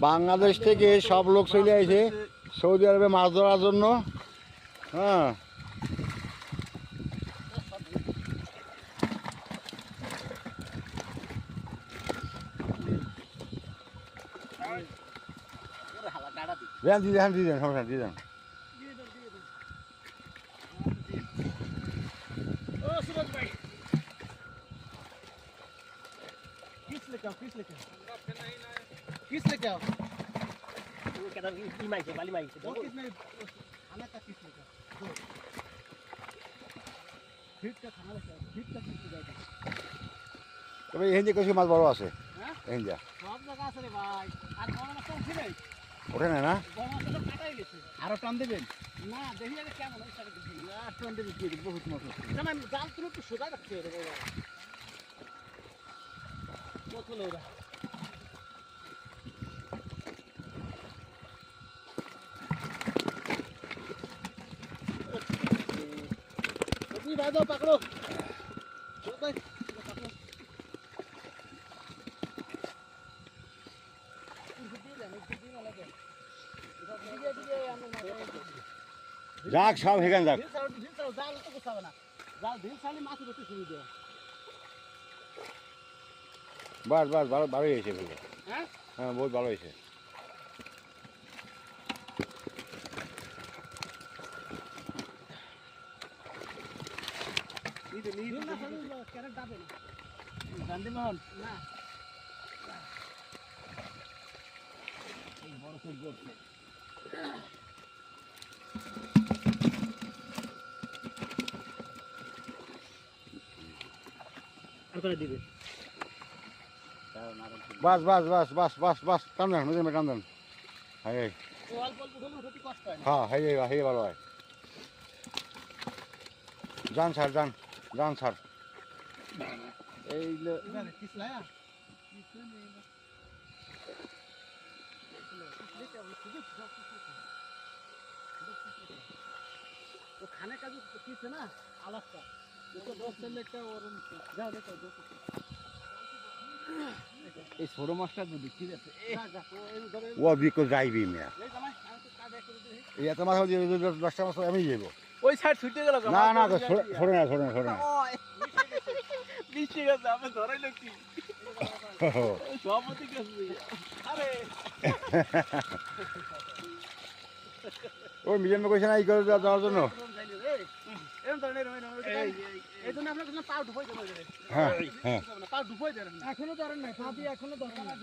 বাংলাদেশ থেকে সব লোক চলে আসে সৌদি আরবে মাছ ধরার জন্য। হ্যাঁ, দিয়ে দেন সমস্যা দিয়ে দেন। किस लेके आओ वो कहता ई माइक है वाली माइक है किस में खाना का किस लेके आओ फिट का खाना लेके आओ फिट का किस लेके आओ তবে এখান থেকে মাছ বড় আছে। হ্যাঁ এখান যা সব জায়গা আছে রে ভাই আর বড় মাছ উঠে নাই ওঠে না না বড় মাছ তো কাটাই গেছে আরো টান দেবেন না দেখি আগে কেমন হয় সেটা দেখি আর টান দেবে কি বহুত মাছ আছে না জাল তুমি একটু সোজা রাখতে রে বাবা কত লোরা भाई पकड़ो भाई पकड़ो যাক সব হেগান যাক জাল তো কোথাও না জাল ঢিল ছাড়লে মাছ ধরতে সুবিধা বাস বাস ভালো ভালো হয়েছে বলে। হ্যাঁ হ্যাঁ বহুত ভালো হয়েছে। বাস বাস বাস বাস বাস বাস টান দেন মধ্যে টান দেন। হ্যাঁ হ্যাঁ হ্যাঁ ভালো হয়। যান স্যার যান যান স্যার। এই खाने का जो चीज है ना अलग का उसको 10 से लेकर और जाओ देखो এই ছোট মাছটা যদি ঠিক আছে ও বিকো যাইবি মিয়া এই এত মাছ দিয়ে 10টা মাছ আমি যাবো ওই সাইড ছুটে গেল না না ছড়ে না ছড়ে না ছড়ে না মিশে গেছে আমি ধরাইলো কি সভাপতি গেছে আরে ওই মিজান কইছে না এই করে যাওয়ার জন্য। এরকম ধরনের এই জন্য আপনার কাছে পা ডুবাই দেবেন হ্যাঁ হ্যাঁ পা ডুবাই দেবেন এখনো ধরেন নাই পা দিয়ে এখনো ধরেন না